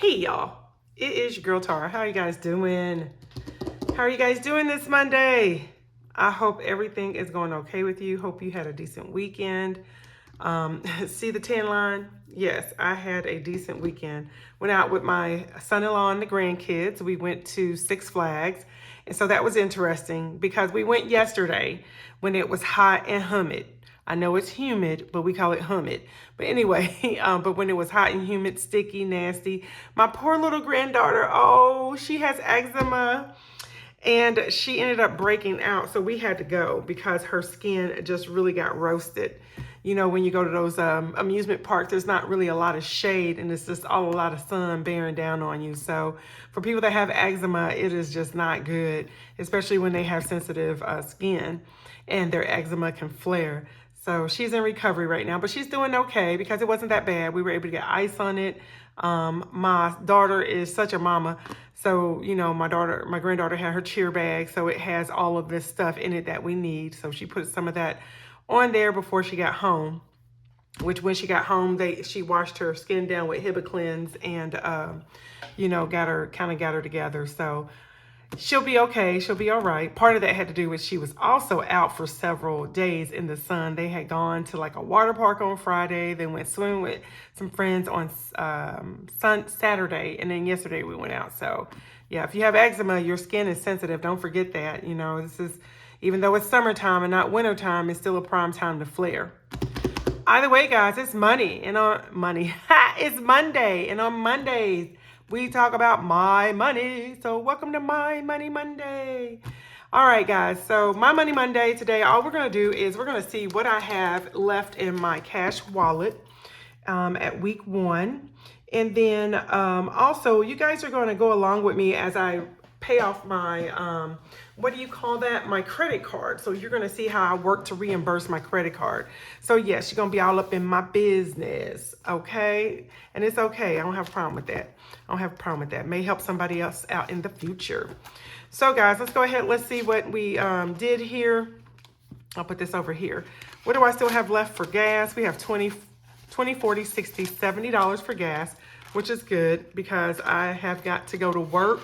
Hey y'all, it is your girl Tara. How are you guys doing? How are you guys doing this Monday? I hope everything is going okay with you. Hope you had a decent weekend. See the tan line? Yes, I had a decent weekend. Went out with my son-in-law and the grandkids. We went to Six Flags. And so that was interesting because we went yesterday when it was hot and humid. I know it's humid, but we call it humid. But anyway, but when it was hot and humid, sticky, nasty, my poor little granddaughter, oh, she has eczema and she ended up breaking out. So we had to go because her skin just really got roasted. You know, when you go to those amusement parks, there's not really a lot of shade and it's just all a lot of sun bearing down on you. So for people that have eczema, it is just not good, especially when they have sensitive skin and their eczema can flare. So she's in recovery right now, but she's doing okay because it wasn't that bad. We were able to get ice on it. My daughter is such a mama. So, you know, my granddaughter had her cheer bag. So it has all of this stuff in it that we need. So she put some of that on there before she got home, which when she got home, she washed her skin down with Hibiclens and, you know, got her together. So she'll be okay. She'll be all right. Part of that had to do with she was also out for several days in the sun. They had gone to like a water park on Friday. They went swimming with some friends on Saturday. And then yesterday we went out. So yeah, if you have eczema, your skin is sensitive. Don't forget that. You know, even though it's summertime and not wintertime, it's still a prime time to flare. Either way, guys, it's money. And it's Monday. And on Mondays, we talk about my money. So welcome to My Money Monday. All right, guys. So My Money Monday today, all we're going to do is we're going to see what I have left in my cash wallet at week 1. And then also, you guys are going to go along with me as I pay off my, what do you call that? My credit card. So you're going to see how I work to reimburse my credit card. So yes, you're going to be all up in my business. Okay. And it's okay. I don't have a problem with that. I don't have a problem with that. May help somebody else out in the future. So guys, let's go ahead. Let's see what we did here. I'll put this over here. What do I still have left for gas? We have $20, $40, $60, $70 for gas, which is good because I have got to go to work.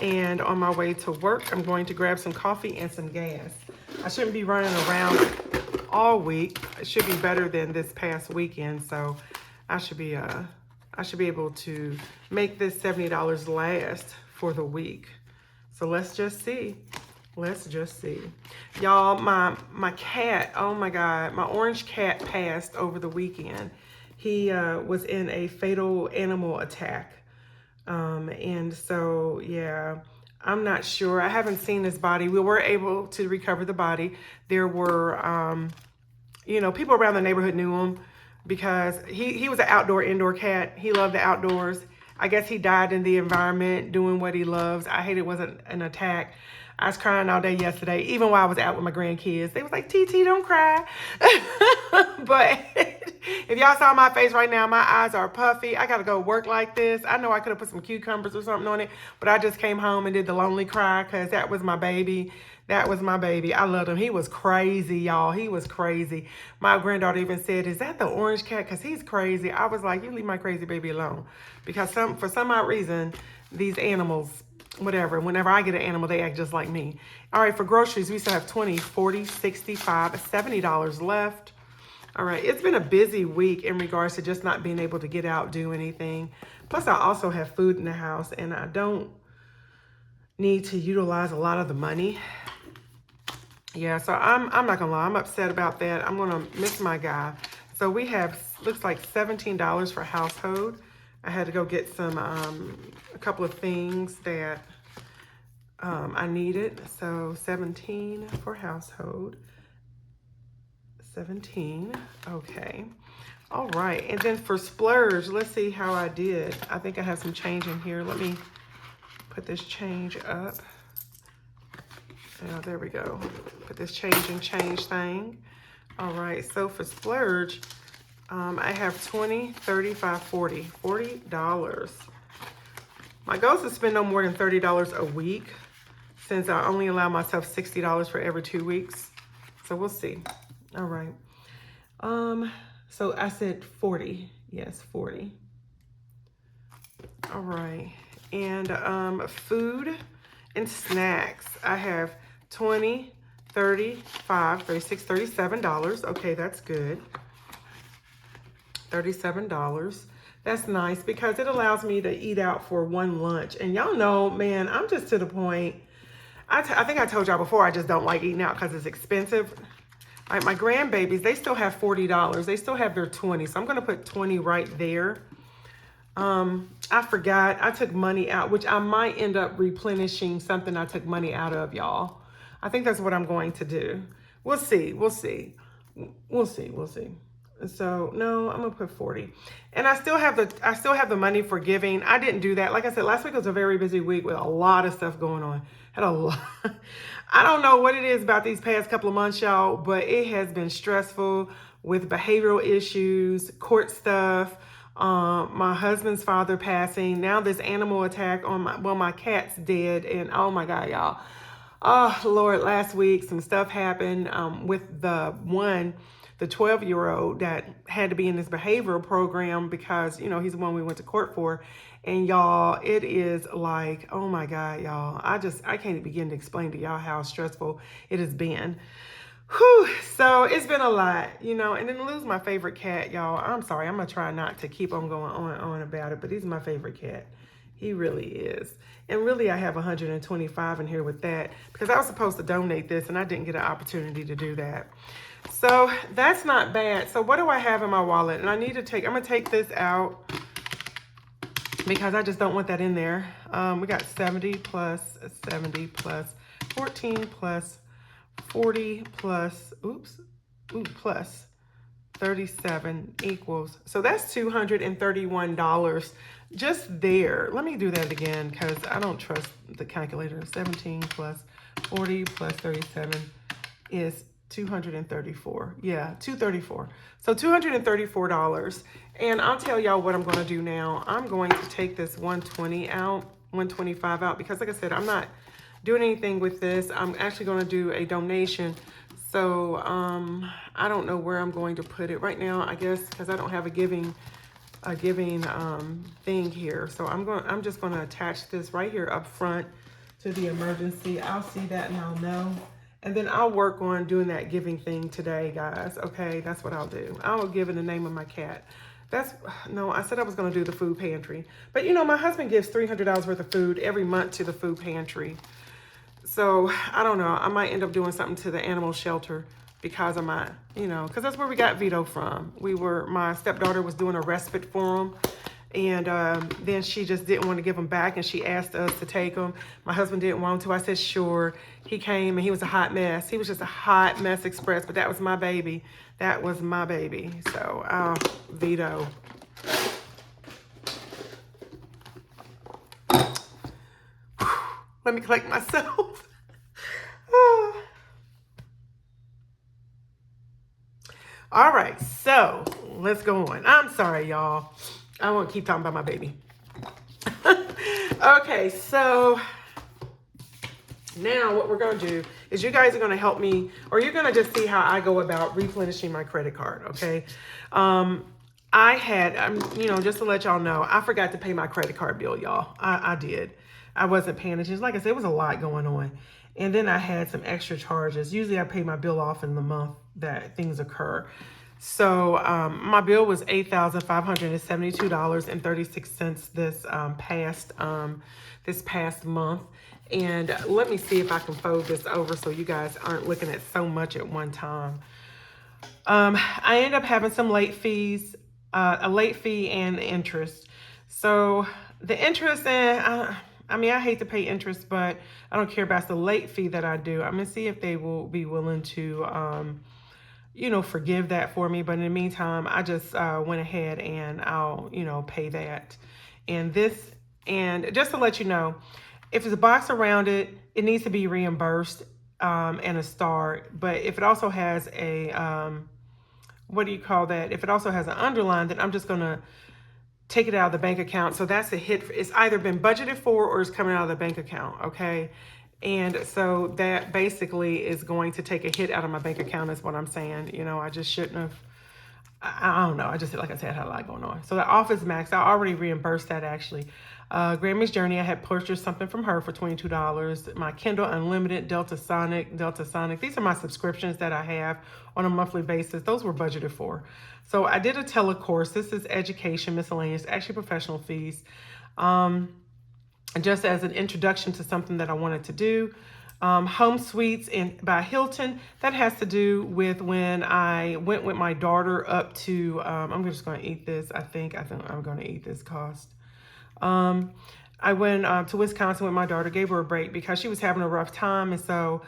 And on my way to work, I'm going to grab some coffee and some gas. I shouldn't be running around all week. It should be better than this past weekend. So I should be able to make this $70 last for the week. So let's just see. Let's just see. Y'all, my cat, oh my God, my orange cat passed over the weekend. He was in a fatal animal attack. And so, yeah, I'm not sure. I haven't seen his body. We were able to recover the body. There were, you know, people around the neighborhood knew him because he was an indoor cat. He loved the outdoors. I guess he died in the environment doing what he loves. I hate it wasn't an attack. I was crying all day yesterday, even while I was out with my grandkids. They was like, TT, don't cry. But if y'all saw my face right now, my eyes are puffy. I got to go work like this. I know I could have put some cucumbers or something on it, but I just came home and did the lonely cry because that was my baby. That was my baby. I loved him. He was crazy, y'all. He was crazy. My granddaughter even said, is that the orange cat? Because he's crazy. I was like, you leave my crazy baby alone. Because for some odd reason, these animals, whatever, whenever I get an animal, they act just like me. All right, for groceries, we still have $20, $40, $65, $70 left. All right, it's been a busy week in regards to just not being able to get out, do anything. Plus, I also have food in the house, and I don't need to utilize a lot of the money. Yeah, so I'm not gonna lie, I'm upset about that. I'm gonna miss my guy. So we have, looks like $17 for household. I had to go get some, a couple of things that I needed. So 17 for household. 17, okay. All right, and then for splurge, let's see how I did. I think I have some change in here. Let me put this change up. Oh, there we go. Put this change thing. All right, so for splurge, I have 20, 35, 40, $40. My goal is to spend no more than $30 a week since I only allow myself $60 for every 2 weeks. So we'll see. All right. So I said 40. Yes, 40. All right. And food and snacks. I have 20, 35, 36, $37. Okay, that's good. $37. That's nice because it allows me to eat out for one lunch. And y'all know, man, I'm just to the point. I think I told y'all before, I just don't like eating out because it's expensive. Like my grandbabies, they still have $40. They still have their 20. So I'm going to put 20 right there. I forgot I took money out, which I might end up replenishing something I took money out of, y'all. I think that's what I'm going to do. We'll see. We'll see. We'll see. We'll see. So no, I'm gonna put 40. And I still have the money for giving. I didn't do that. Like I said, last week was a very busy week with a lot of stuff going on. Had a lot. I don't know what it is about these past couple of months, y'all, but it has been stressful with behavioral issues, court stuff, my husband's father passing, now this animal attack on my cat's dead, and oh my God, y'all. Oh Lord, last week some stuff happened with the 12-year-old that had to be in this behavioral program because, you know, he's the one we went to court for. And y'all, it is like, oh my God, y'all. I can't begin to explain to y'all how stressful it has been. Whew. So it's been a lot, you know, and then to lose my favorite cat, y'all. I'm sorry. I'm going to try not to keep on going on about it, but he's my favorite cat. He really is. And really, I have 125 in here with that because I was supposed to donate this and I didn't get an opportunity to do that. So that's not bad. So what do I have in my wallet? And I'm going to take this out because I just don't want that in there. We got 70 plus 70 plus 14 plus 40 plus, plus 37 equals. So that's $231 just there. Let me do that again because I don't trust the calculator. 17 plus 40 plus 37 is 234. Yeah, 234. So $234. And I'll tell y'all what I'm going to do now. I'm going to take this 120 out, 125 out, because like I said, I'm not doing anything with this. I'm actually going to do a donation. So I don't know where I'm going to put it right now, I guess, because I don't have a giving thing here. So I'm just going to attach this right here up front to the emergency. I'll see that and I'll know. And then I'll work on doing that giving thing today, guys. Okay, that's what I'll do. I'll give it the name of my cat. No, I said I was going to do the food pantry. But, you know, my husband gives $300 worth of food every month to the food pantry. So, I don't know. I might end up doing something to the animal shelter because of my, you know, because that's where we got Vito from. My stepdaughter was doing a respite for him. And then she just didn't want to give him back, and she asked us to take him. My husband didn't want to. I said, sure. He came, and he was a hot mess. He was just a hot mess express, but that was my baby. That was my baby. So, Vito. Let me collect myself. All right, so let's go on. I'm sorry, y'all. I won't keep talking about my baby. Okay, so now what we're going to do is you guys are going to help me, or you're going to just see how I go about replenishing my credit card, okay? I had, you know, just to let y'all know, I forgot to pay my credit card bill, y'all. I did. I wasn't paying attention. Like I said, it was a lot going on. And then I had some extra charges. Usually I pay my bill off in the month that things occur. So my bill was $8,572.36 this past month. And let me see if I can fold this over so you guys aren't looking at so much at one time. I ended up having some late fees, a late fee and interest. So the interest, I mean, I hate to pay interest, but I don't care about the late fee that I do. I'm going to see if they will be willing to, you know, forgive that for me. But in the meantime, I just went ahead and I'll, you know, pay that. And just to let you know, if there's a box around it, it needs to be reimbursed and a star. But if it also has a, what do you call that? If it also has an underline, then I'm just going to take it out of the bank account. So that's a hit. It's either been budgeted for or it's coming out of the bank account. Okay. And so that basically is going to take a hit out of my bank account is what I'm saying. You know, I just shouldn't have. I don't know. I just, like I said, had a lot going on. So the Office Max, I already reimbursed that actually. Grammy's Journey, I had purchased something from her for $22. My Kindle Unlimited, Delta Sonic. These are my subscriptions that I have on a monthly basis. Those were budgeted for. So I did a telecourse. This is education, miscellaneous, actually professional fees. Just as an introduction to something that I wanted to do. Home Suites by Hilton. That has to do with when I went with my daughter up to, I'm just going to eat this. I think I'm going to eat this cost. I went to Wisconsin with my daughter, gave her a break because she was having a rough time. And so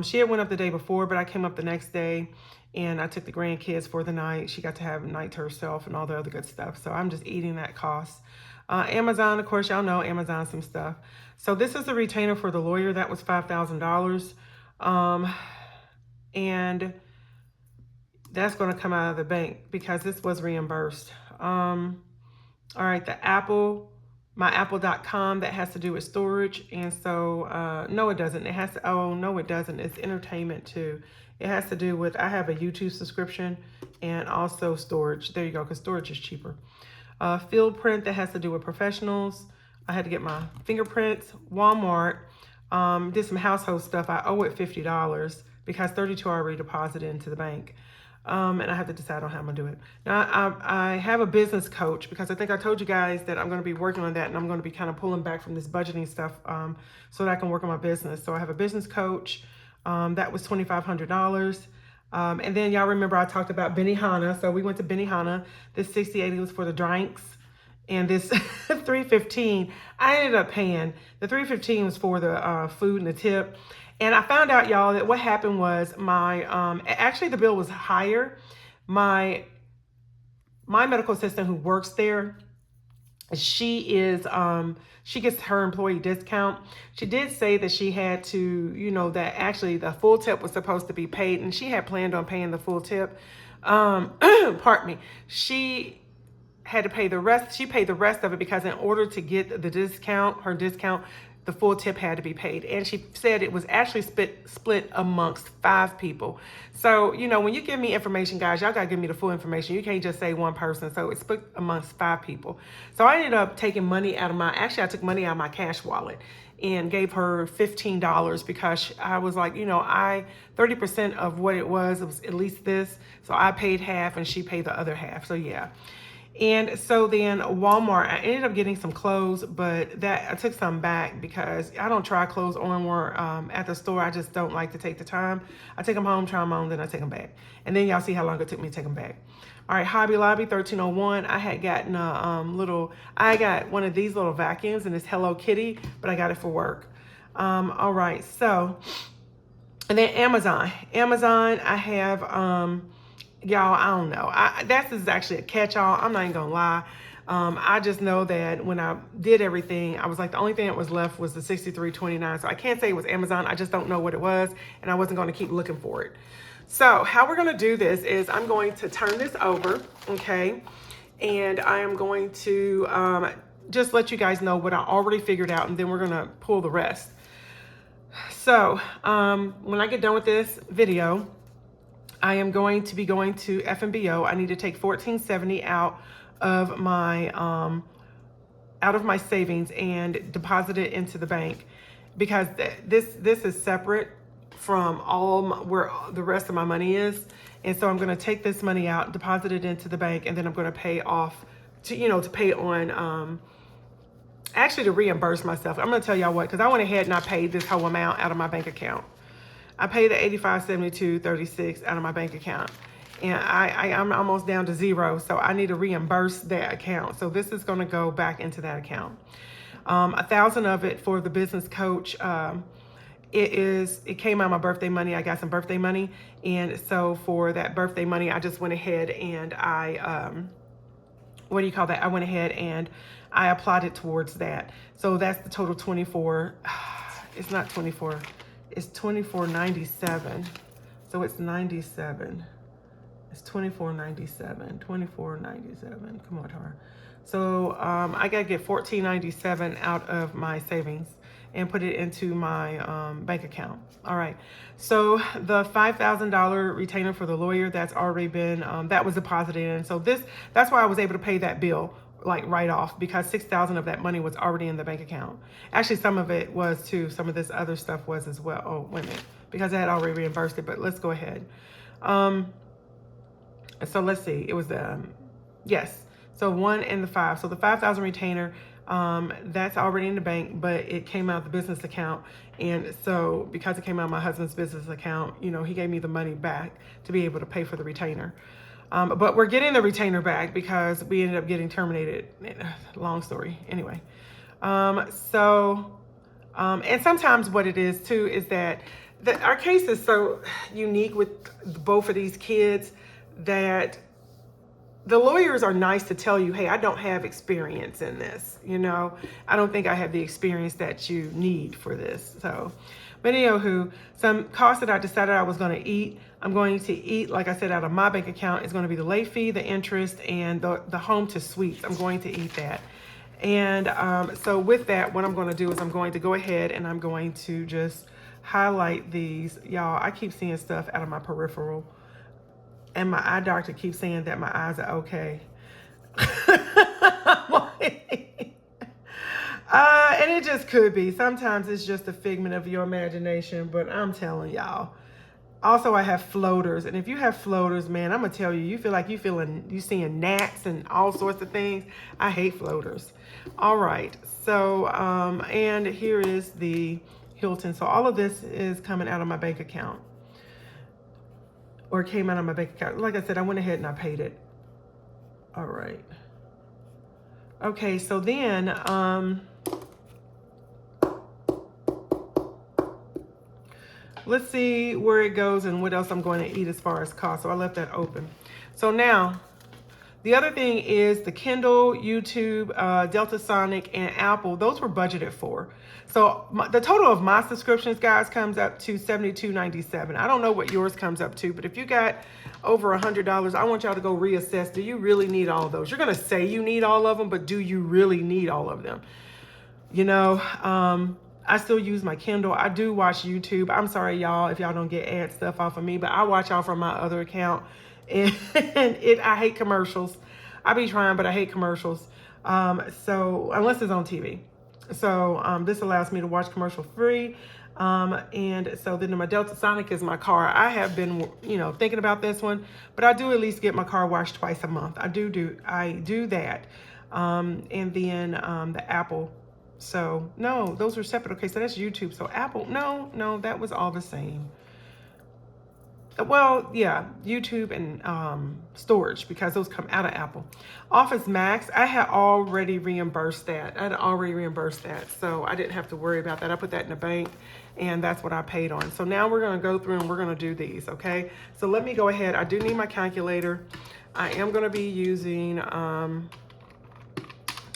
she had went up the day before, but I came up the next day and I took the grandkids for the night. She got to have a night to herself and all the other good stuff. So I'm just eating that cost. Amazon, of course, y'all know Amazon some stuff. So this is the retainer for the lawyer. That was $5,000. And that's going to come out of the bank because this was reimbursed. All right, the Apple, my apple.com, that has to do with storage. And so, no, it doesn't. It has to, oh, no, it doesn't. It's entertainment too. It has to do with, I have a YouTube subscription and also storage. There you go, because storage is cheaper. Field print, that has to do with professionals. I had to get my fingerprints. Walmart, did some household stuff. I owe it $50 because $32 already deposited into the bank. And I have to decide on how I'm gonna do it. Now, I have a business coach because I think I told you guys that I'm gonna be working on that and I'm gonna be kind of pulling back from this budgeting stuff so that I can work on my business. So I have a business coach. That was $2,500. And then y'all remember I talked about Benihana. So we went to Benihana. This $60.80 was for the drinks. And this $315, I ended up paying. The $315 was for the food and the tip. And I found out, y'all, that what happened was my, actually the bill was higher. My medical assistant who works there, she gets her employee discount. She did say that she had to, that actually the full tip was supposed to be paid and she had planned on paying the full tip. Pardon me. She had to pay the rest. She paid the rest of it because in order to get the discount, her discount, the full tip had to be paid. And she said it was actually split amongst 5 people. So, when you give me information, guys, y'all gotta give me the full information. You can't just say one person. So it's split amongst 5 people. So I ended up taking money out of I took money out of my cash wallet and gave her $15 because I was like, 30% of what it was at least this. So I paid half and she paid the other half. So yeah. And so then Walmart, I ended up getting some clothes, but that I took some back because I don't try clothes on more at the store. I just don't like to take the time. I take them home, try them on, then I take them back. And then y'all see how long it took me to take them back. All right, Hobby Lobby 1301. I had gotten I got one of these little vacuums and it's Hello Kitty, but I got it for work. All right, so, and then Amazon, I have, y'all, I don't know. This is actually a catch-all. I'm not even gonna lie. I just know that when I did everything, I was like, the only thing that was left was the $63.29. So I can't say it was Amazon. I just don't know what it was, and I wasn't gonna keep looking for it. So how we're gonna do this is I'm going to turn this over, okay? And I am going to just let you guys know what I already figured out, and then we're gonna pull the rest. So when I get done with this video, I am going to be going to FMBO. I need to take $14.70 out of my savings and deposit it into the bank because this is separate from where the rest of my money is. And so I'm going to take this money out, deposit it into the bank, and then I'm going to pay off to pay on actually to reimburse myself. I'm going to tell y'all what, because I went ahead and I paid this whole amount out of my bank account. I paid the $85.72.36 out of my bank account, and I'm almost down to zero. So I need to reimburse that account. So this is going to go back into that account. 1,000 of it for the business coach. It came out of my birthday money. I got some birthday money, and so for that birthday money, I just went ahead and I I went ahead and I applied it towards that. So that's the total 24. It's not 24. It's $24.97. So it's 97. It's $24.97. $24.97. Come on, Tara. So I gotta get $14.97 out of my savings. and put it into my bank account. All right. So the $5,000 retainer for the lawyer, that's already been, that was deposited in. So that's why I was able to pay that bill like right off, because 6,000 of that money was already in the bank account. Actually, some of it was too. Some of this other stuff was as well. Oh, wait a minute, because I had already reimbursed it, but let's go ahead. So let's see, it was yes. So 1 and the 5. So the 5,000 retainer, that's already in the bank, but it came out of the business account. And so because it came out of my husband's business account, you know, he gave me the money back to be able to pay for the retainer. But we're getting the retainer back because we ended up getting terminated. Long story. Anyway. And sometimes what it is too is that our case is so unique with both of these kids that the lawyers are nice to tell you, hey, I don't have experience in this. You know, I don't think I have the experience that you need for this. So, but anywho, some costs that I decided I was going to eat. I'm going to eat, like I said, out of my bank account. It's going to be the late fee, the interest, and the home to suites. I'm going to eat that. And so with that, what I'm going to do is I'm going to go ahead and I'm going to just highlight these. Y'all, I keep seeing stuff out of my peripheral. And my eye doctor keeps saying that my eyes are okay. And it just could be. Sometimes it's just a figment of your imagination, but I'm telling y'all. Also, I have floaters. And if you have floaters, man, I'm going to tell you, you feel like you seeing gnats and all sorts of things. I hate floaters. All right. So, and here is the Hilton. So all of this is coming out of my bank account. Or it came out of my bank account. Like I said, I went ahead and I paid it. All right. Okay, so then, let's see where it goes and what else I'm going to eat as far as cost. So I left that open. So now, the other thing is the Kindle, YouTube, Delta Sonic, and Apple. Those were budgeted for. So the total of my subscriptions, guys, comes up to $72.97. I don't know what yours comes up to, but if you got over $100, I want y'all to go reassess. Do you really need all of those? You're going to say you need all of them, but do you really need all of them? You know, I still use my Kindle. I do watch YouTube. I'm sorry, y'all, if y'all don't get ad stuff off of me, but I watch y'all from my other account. And I hate commercials. I be trying, but I hate commercials. So unless it's on TV. So this allows me to watch commercial free. And so then my Delta Sonic is my car. I have been, you know, thinking about this one, but I do at least get my car washed twice a month. I do that. And then the Apple. So no, those are separate. Okay, so that's YouTube. So Apple, no, that was all the same. Well, yeah, YouTube and storage, because those come out of Apple. Office Max, I had already reimbursed that. So I didn't have to worry about that. I put that in the bank, and that's what I paid on. So now we're going to go through and we're going to do these, okay? So let me go ahead. I do need my calculator. I am going to be using,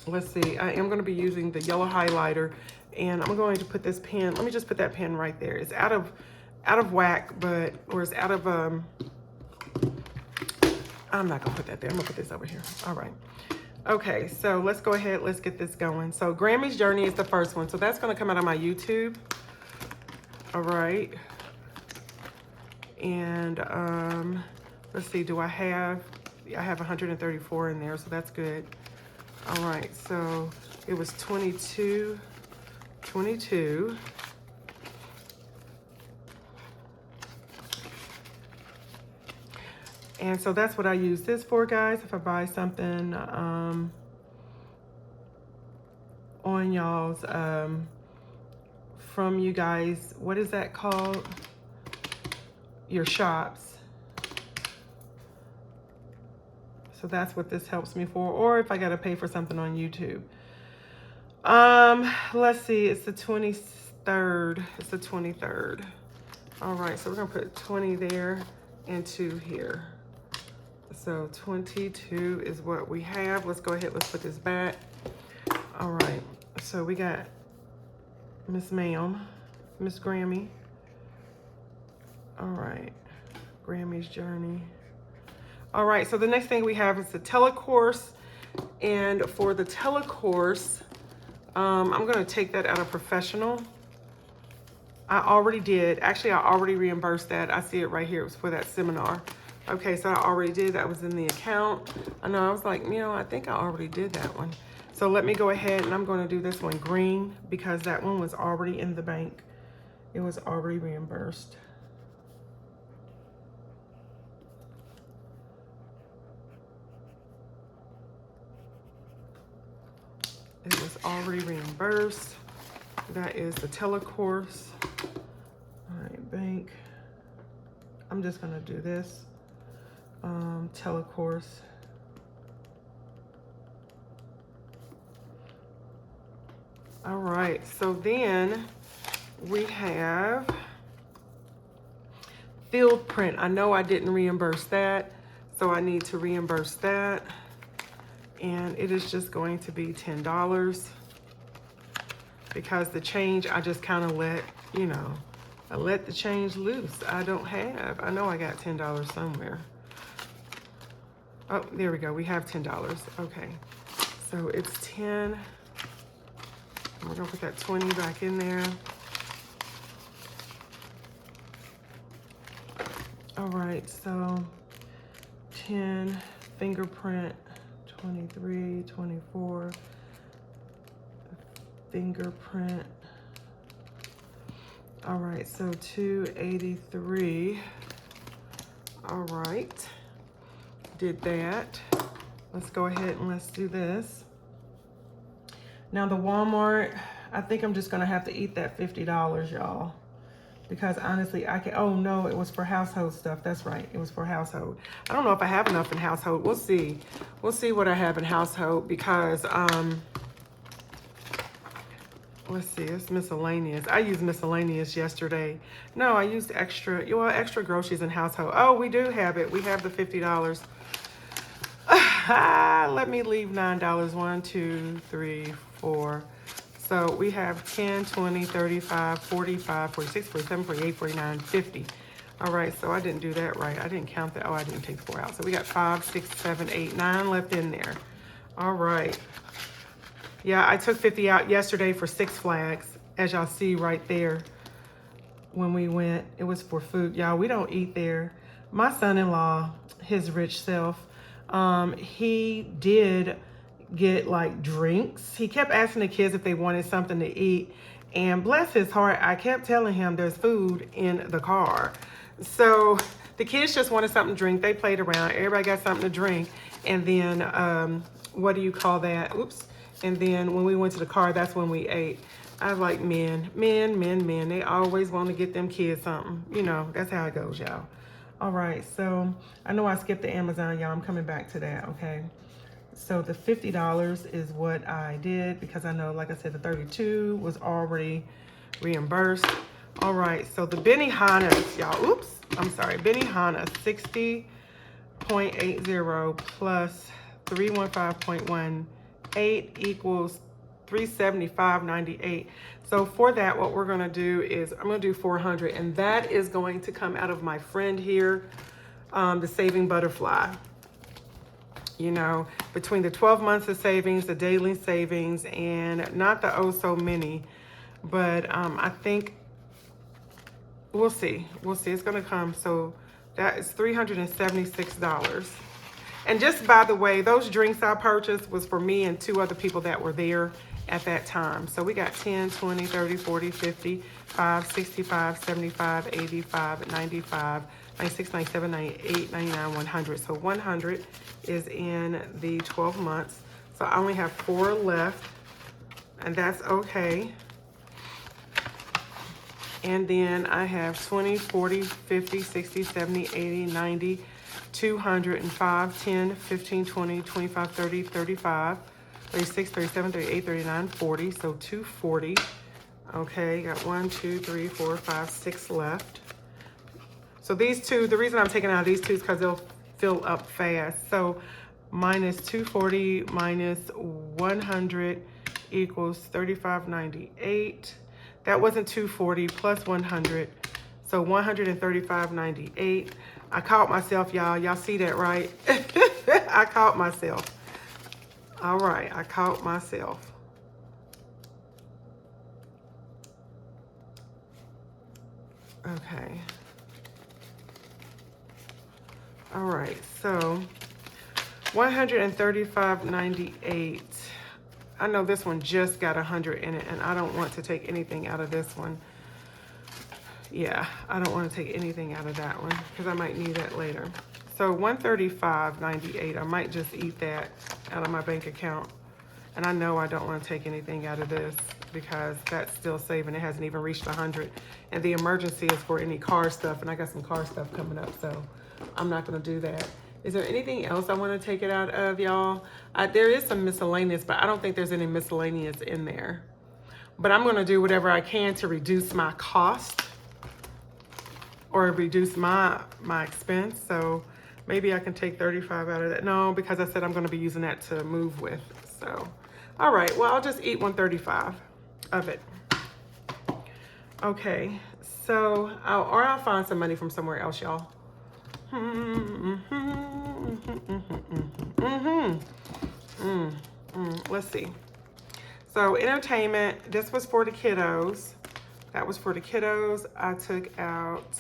let's see, I am going to be using the yellow highlighter, and I'm going to put this pen. Let me just put that pen right there. It's out of whack, or it's out of, I'm not gonna put that there. I'm gonna put this over here. All right. Okay, so let's go ahead. Let's get this going. So Grammy's Journey is the first one. So that's gonna come out of my YouTube. All right. And let's see, I have 134 in there, so that's good. All right, so it was 22. And so that's what I use this for, guys. If I buy something on y'all's, from you guys, what is that called? Your shops. So that's what this helps me for. Or if I got to pay for something on YouTube. Let's see, it's the 23rd. It's the 23rd. All right, so we're going to put 20 there and 2 here. So 22 is what we have. Let's go ahead, let's put this back. All right, so we got Miss Grammy. All right, Grammy's Journey. All right, so the next thing we have is the telecourse. And for the telecourse, I'm gonna take that out of professional. I already did. Actually, I already reimbursed that. I see it right here. It was for that seminar. Okay, so I already did. That was in the account. I know, I was like, you know, I think I already did that one. So let me go ahead and I'm going to do this one green because that one was already in the bank. It was already reimbursed. It was already reimbursed. That is the telecourse. All right, bank. I'm just gonna do this. Telecourse. All right, so then we have field print. I know I didn't reimburse that, so I need to reimburse that. And it is just going to be $10 because the change, I just kind of let, you know, I let the change loose. I don't have, I know I got $10 somewhere. Oh, there we go. We have $10. Okay. So it's 10. We're gonna put that 20 back in there. All right, so 10, fingerprint, 23, 24, fingerprint. All right, so 283. All right, did that. Let's go ahead and let's do this. Now the Walmart, I think I'm just gonna have to eat that $50, y'all. Because honestly, I can, oh no, it was for household stuff. That's right, it was for household. I don't know if I have enough in household. We'll see. We'll see what I have in household because, let's see, it's miscellaneous. I used miscellaneous yesterday. No, I used extra, well, extra groceries in household. Oh, we do have it. We have the $50. Let me leave $9. 1, 2, 3, 4. So we have 10, 20, 35, 45, 46, 47, 48, 49, 50. All right, so I didn't do that right. I didn't count that. Oh, I didn't take 4 out. So we got 5, 6, 7, 8, 9 left in there. All right. Yeah, I took 50 out yesterday for Six Flags, as y'all see right there. When we went, it was for food. Y'all, we don't eat there. My son-in-law, his rich self, he did get like drinks. He kept asking the kids if they wanted something to eat, and bless his heart, I kept telling him there's food in the car. So the kids just wanted something to drink. They played around. Everybody got something to drink. And then, what do you call that? Oops. And then when we went to the car, that's when we ate. I was like, men. They always want to get them kids something. You know, that's how it goes, y'all. All right, so I know I skipped the Amazon, y'all. I'm coming back to that, okay? So the $50 is what I did because I know, like I said, the 32 was already reimbursed. All right, so the Benihana's, y'all, oops, I'm sorry, Benihana 60.80 plus 315.18 equals 375.98. So for that, what we're gonna do is I'm gonna do 400, and that is going to come out of my friend here, the Saving Butterfly. You know, between the 12 months of savings, the daily savings, and not the oh so many, but I think we'll see. We'll see. It's gonna come. So that is $376. And just by the way, those drinks I purchased was for me and 2 other people that were there at that time. So we got 10, 20, 30, 40, 50, 5, 65, 75, 85, 95, 96, 97, 98, 99, 100. So 100 is in the 12 months. So I only have 4 left, and that's okay. And then I have 20, 40, 50, 60, 70, 80, 90, 205, 10, 15, 20, 25, 30, 35, 36, 37, 38, 39, 40. So 240. Okay, got 1, 2, 3, 4, 5, 6 left. So these 2, the reason I'm taking out these 2 is because they'll fill up fast. So minus 240 minus 100 equals 35.98. That wasn't 240 plus 100. So 135.98. I caught myself, y'all. Y'all see that, right? I caught myself. All right, I caught myself. Okay. All right, so $135.98. I know this one just got 100 in it, and I don't want to take anything out of this one. Yeah, I don't want to take anything out of that one because I might need that later. So $135.98, I might just eat that out of my bank account. And I know I don't want to take anything out of this because that's still saving. It hasn't even reached 100. And the emergency is for any car stuff, and I got some car stuff coming up, so I'm not going to do that. Is there anything else I want to take it out of, y'all? There is some miscellaneous, but I don't think there's any miscellaneous in there. But I'm going to do whatever I can to reduce my cost or reduce my expense. So maybe I can take 35 out of that. No, because I said I'm going to be using that to move with. So, all right. Well, I'll just eat 135 of it. Okay. So, I'll find some money from somewhere else, y'all. Let's see. So entertainment, this was for the kiddos. That was for the kiddos. I took out,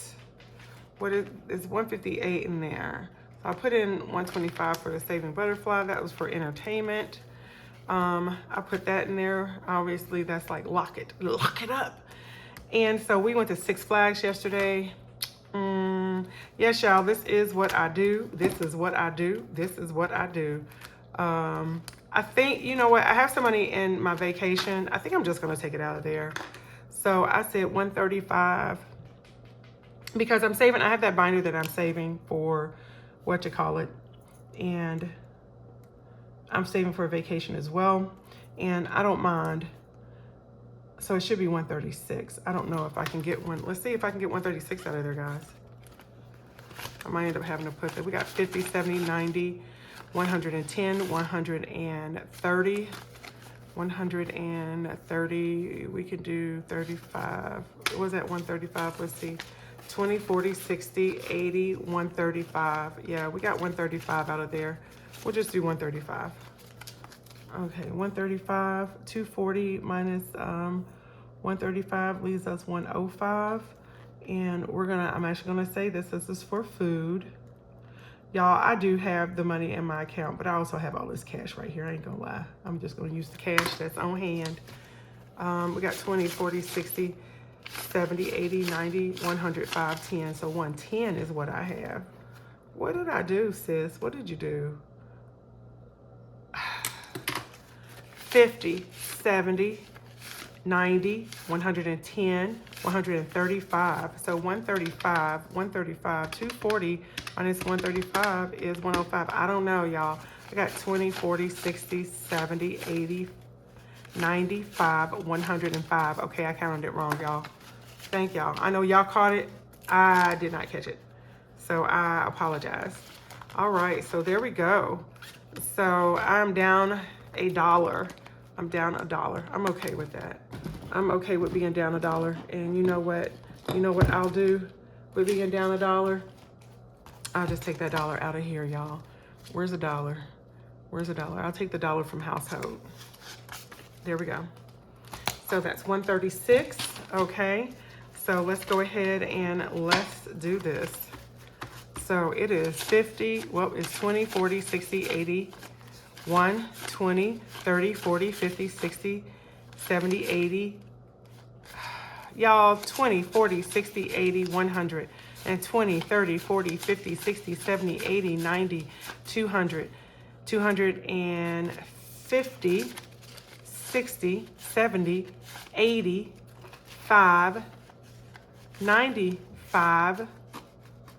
it's 158 in there. So I put in 125 for the Saving Butterfly. That was for entertainment. I put that in there. Obviously, that's like lock it up. And so we went to Six Flags yesterday. Yes, y'all, this is what I do. This is what I do. This is what I do. I think, you know what? I have some money in my vacation. I think I'm just going to take it out of there. So I said 135 because I'm saving. I have that binder that I'm saving for and I'm saving for a vacation as well. And I don't mind. So it should be 136. I don't know if I can get one. Let's see if I can get 136 out of there, guys. I might end up having to put that. We got 50, 70, 90, 110, 130, 130. We can do 35. What was that 135? Let's see. 20, 40, 60, 80, 135. Yeah, we got 135 out of there. We'll just do 135. Okay, 135, 240 minus 135 leaves us 105. And I'm actually gonna say this is for food. Y'all, I do have the money in my account, but I also have all this cash right here. I ain't gonna lie. I'm just gonna use the cash that's on hand. We got 20, 40, 60, 70, 80, 90, 100, 5, 10. So 110 is what I have. What did I do, sis? What did you do? 50, 70, 90, 110, 135. So 135, 240 minus 135 is 105. I don't know, y'all. I got 20, 40, 60, 70, 80, 95, 105. Okay, I counted it wrong, y'all. Thank y'all. I know y'all caught it. I did not catch it. So I apologize. All right, so there we go. So I'm down $1. I'm down $1. I'm okay with that. I'm okay with being down $1. And you know what? You know what I'll do with being down $1? I'll just take that $1 out of here, y'all. Where's the $1? Where's the $1? I'll take the $1 from household. There we go. So that's 136. Okay. So let's go ahead and let's do this. So it is 50. Well, it's 20, 40, 60, 80. 1, 20, 30, 40, 50, 60, 70, 80. Y'all, 20, 40, 60, 80, 100. And 20, 30, 40, 50, 60, 70, 80, 90, 200, 250, 60, 70, 80, 5, 95,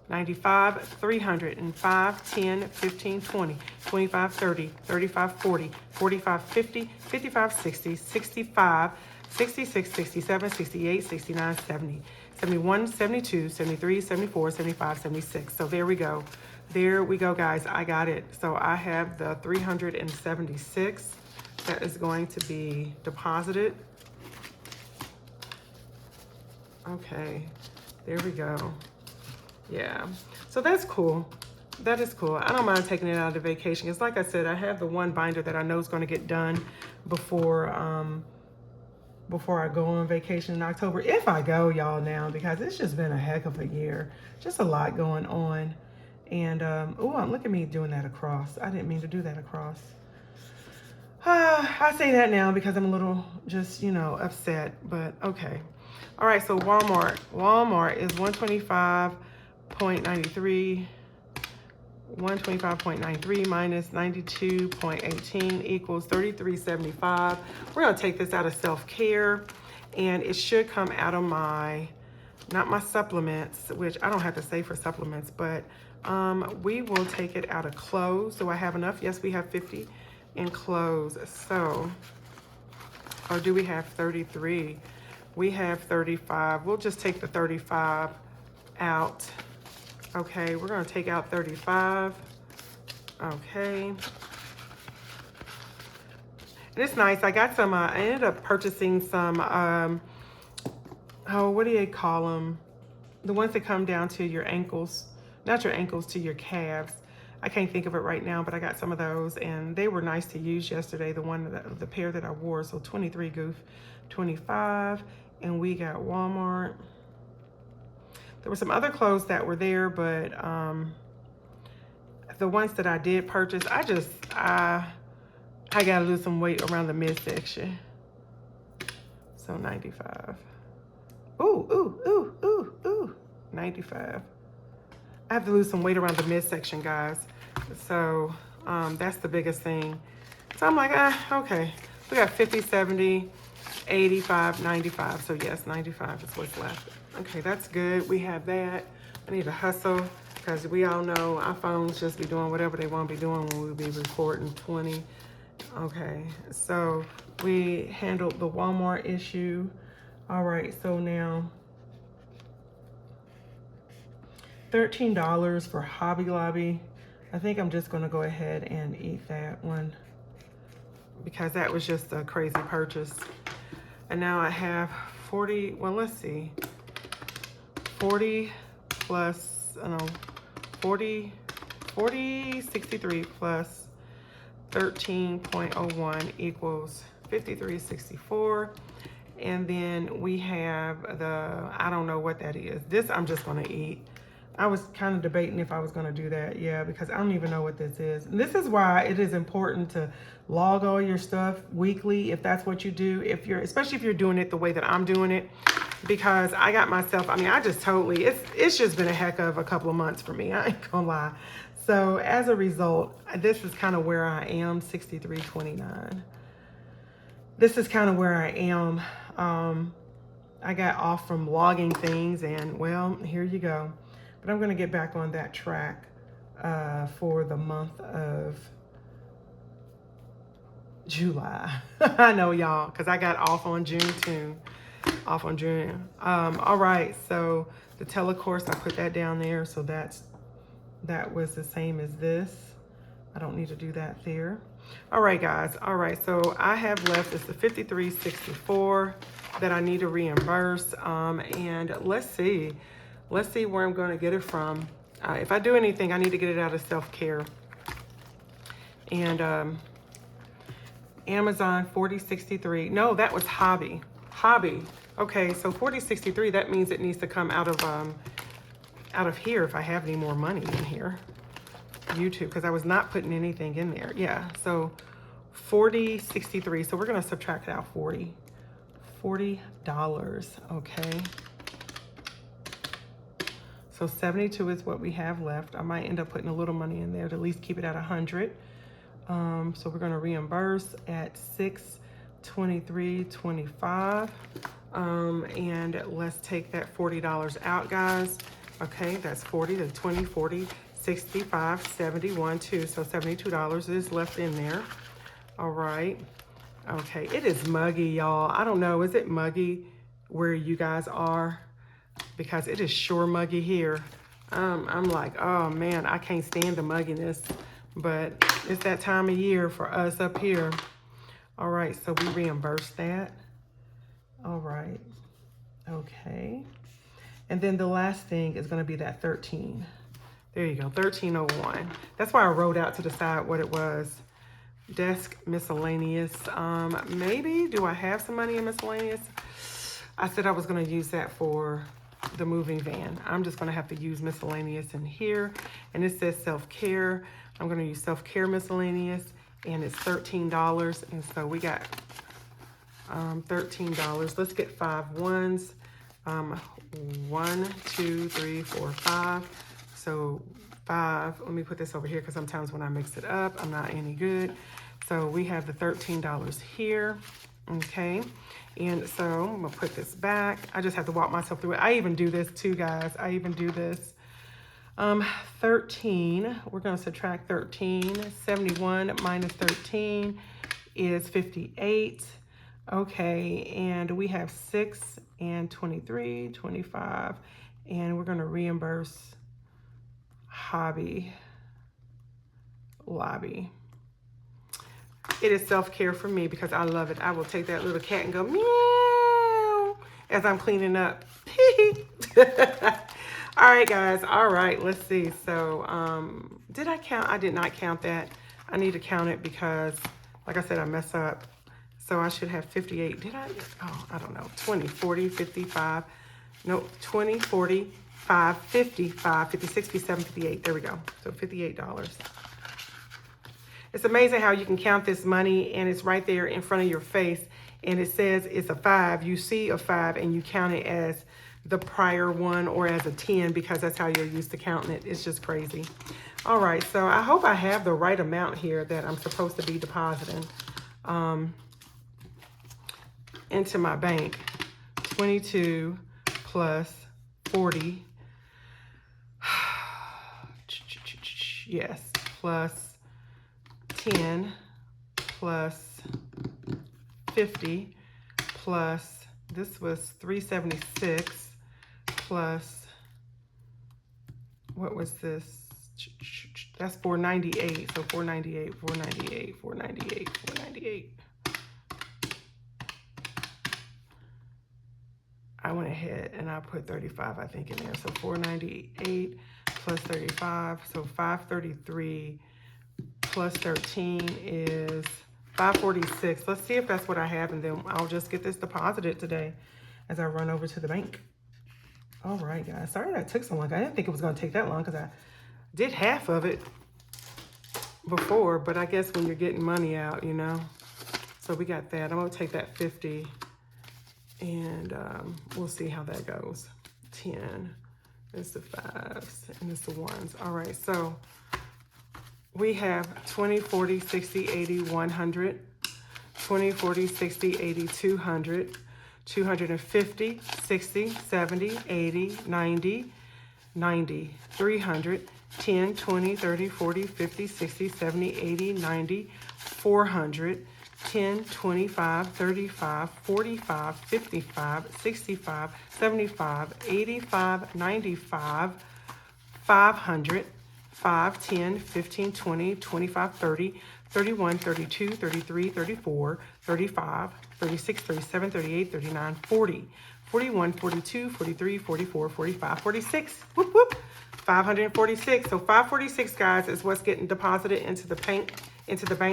95, 305, 10, 15, 20, 25, 30, 35, 40, 45, 50, 55, 60, 65, 66, 67, 68, 69, 70, 71, 72, 73, 74, 75, 76. So there we go. There we go, guys. I got it. So I have the 376 that is going to be deposited. Okay, there we go. Yeah, so that's cool. That is cool. I don't mind taking it out of the vacation. It's like I said, I have the one binder that I know is going to get done before before I go on vacation in October. If I go, y'all, now, because it's just been a heck of a year. Just a lot going on. And, oh, look at me doing that across. I didn't mean to do that across. I say that now because I'm a little just, you know, upset, but okay. All right, so Walmart. Walmart is 125.93. 125.93 minus 92.18 equals 33.75. We're going to take this out of self-care, and it should come out of my, not my supplements, which I don't have to say for supplements, but we will take it out of clothes. Do I have enough? Yes, we have 50 in clothes. So, or do we have 33? We have 35. We'll just take the 35 out. Okay, we're gonna take out 35. Okay. And it's nice. I got some, I ended up purchasing some, oh, what do you call them? The ones that come down to your ankles, not your ankles, to your calves. I can't think of it right now, but I got some of those, and they were nice to use yesterday, the pair that I wore. So 23 goof, 25, and we got Walmart. There were some other clothes that were there, but the ones that I did purchase, I gotta lose some weight around the midsection. So 95. Ooh, 95. I have to lose some weight around the midsection, guys. So that's the biggest thing. So I'm like, okay. We got 50, 70, 85, 95. So yes, 95 is what's left. Okay, that's good. We have that. I need to hustle because we all know our phones just be doing whatever they want to be doing when we be recording 20. Okay, so we handled the Walmart issue. All right, so now $13 for Hobby Lobby. I think I'm just going to go ahead and eat that one because that was just a crazy purchase. And now I have 40, well, let's see. 40 plus, I don't know, 40, 63 plus 13.01 equals 53.64. And then we have the, I don't know what that is. This I'm just gonna eat. I was kind of debating if I was gonna do that, yeah, because I don't even know what this is. And this is why it is important to log all your stuff weekly, if that's what you do, especially if you're doing it the way that I'm doing it. Because I got myself, I mean, I just totally, it's just been a heck of a couple of months for me. I ain't gonna lie. So as a result, this is kind of where I am, 63.29. This is kind of where I am. I got off from logging things, and well, here you go. But I'm gonna get back on that track for the month of July. I know, y'all, because I got off on June 2. Off on June. All right, so the telecourse, I put that down there, so that was the same as this. I don't need to do that there. All right, guys. All right, so I have left is the 53.64 that I need to reimburse. And let's see where I'm going to get it from. If I do anything, I need to get it out of self-care. And Amazon 40.63. No, that was Hobby. Okay, so 40.63, that means it needs to come out of here if I have any more money in here. YouTube, because I was not putting anything in there. Yeah, so 40.63. So we're gonna subtract out $40. Okay. So 72 is what we have left. I might end up putting a little money in there to at least keep it at 100. So we're gonna reimburse at $623.25. And let's take that $40 out, guys. Okay, that's 40 to 20, 40, 65, 71, 2. So $72 is left in there. All right. Okay, it is muggy, y'all. I don't know, is it muggy where you guys are? Because it is sure muggy here. I'm like, oh man, I can't stand the mugginess, but it's that time of year for us up here. All right, so we reimburse that. All right, okay. And then the last thing is gonna be that 13. There you go, 1301. That's why I wrote out to the side what it was, desk miscellaneous. Maybe, do I have some money in miscellaneous? I said I was going to use that for the moving van. I'm just going to have to use miscellaneous in here. And it says self-care. I'm going to use self-care miscellaneous, and it's $13. And so we got $13. Let's get 5 ones. 1, 2, 3, 4, 5. So 5. Let me put this over here because sometimes when I mix it up, I'm not any good. So we have the $13 here. Okay. And so I'm going to put this back. I just have to walk myself through it. I even do this too, guys. I even do this. 13. We're going to subtract 13. 71 minus 13 is 58. Okay. And we have 6 and 23, 25. And we're going to reimburse Hobby Lobby. It is self-care for me because I love it. I will take that little cat and go meow as I'm cleaning up. All right, guys. All right, let's see. So, did I count? I did not count that. I need to count it because, like I said, I mess up. So I should have 58. Did I? Oh, I don't know. 20, 40, 55. No, 20, 40, 5, 55, 56, 57, 58. There we go. So $58. It's amazing how you can count this money and it's right there in front of your face and it says it's a 5. You see a 5 and you count it as the prior one or as a 10 because that's how you're used to counting it. It's just crazy. All right, so I hope I have the right amount here that I'm supposed to be depositing into my bank. 22 plus 40. Yes, plus 10 plus 50 plus, this was 376 plus, what was this? That's 498. So 498, 498, 498, 498. I went ahead and I put 35, I think, in there. So 498 plus 35, so 533 plus 13 is 546. Let's see if that's what I have, and then I'll just get this deposited today as I run over to the bank. All right, guys. Sorry that took so long. I didn't think it was going to take that long because I did half of it before, but I guess when you're getting money out, you know. So we got that. I'm going to take that 50, and we'll see how that goes. 10. It's the 5s, and it's the 1s. All right, so we have 20, 40, 60, 80, 100, 20, 40, 60, 80, 200, 250, 60, 70, 80, 90, 90, 300, 10, 20, 30, 40, 50, 60, 70, 80, 90, 400, 10, 25, 35, 45, 55, 65, 75, 85, 95, 500, 5, 10, 15, 20, 25, 30, 31, 32, 33, 34, 35, 36, 37, 38, 39, 40, 41, 42, 43, 44, 45, 46. Whoop, whoop. 546. So 546, guys, is what's getting deposited into the bank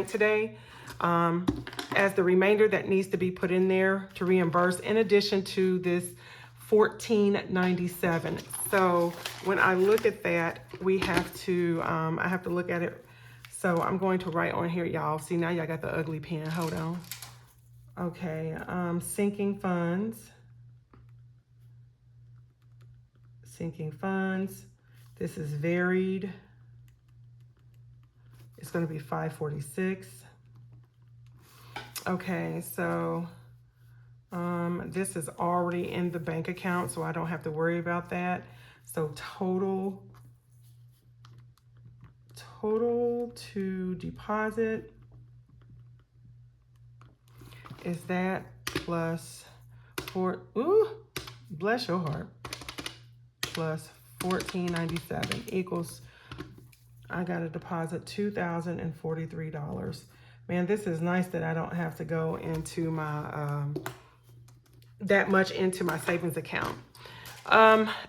today. As the remainder that needs to be put in there to reimburse, in addition to this $14.97. So when I look at that, we have to, I have to look at it. So I'm going to write on here, y'all. See, now y'all got the ugly pen. Hold on. Okay. Sinking funds. Sinking funds. This is varied. It's going to be 546. Okay, so this is already in the bank account, so I don't have to worry about that. So total to deposit is that plus bless your heart, plus $14.97 equals, I got to deposit $2,043. Man, this is nice that I don't have to go into my, that much into my savings account.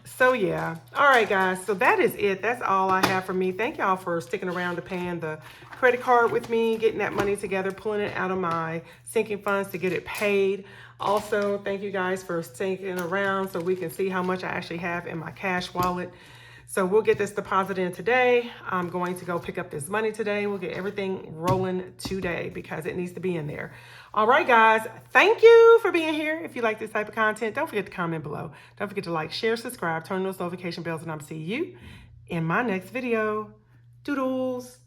So yeah. All right, guys. So that is it. That's all I have for me. Thank y'all for sticking around to paying the credit card with me, getting that money together, pulling it out of my sinking funds to get it paid. Also, thank you guys for sticking around so we can see how much I actually have in my cash wallet. So we'll get this deposit in today. I'm going to go pick up this money today. We'll get everything rolling today because it needs to be in there. All right, guys, thank you for being here. If you like this type of content, don't forget to comment below. Don't forget to like, share, subscribe, turn those notification bells, and I'll see you in my next video. Doodles.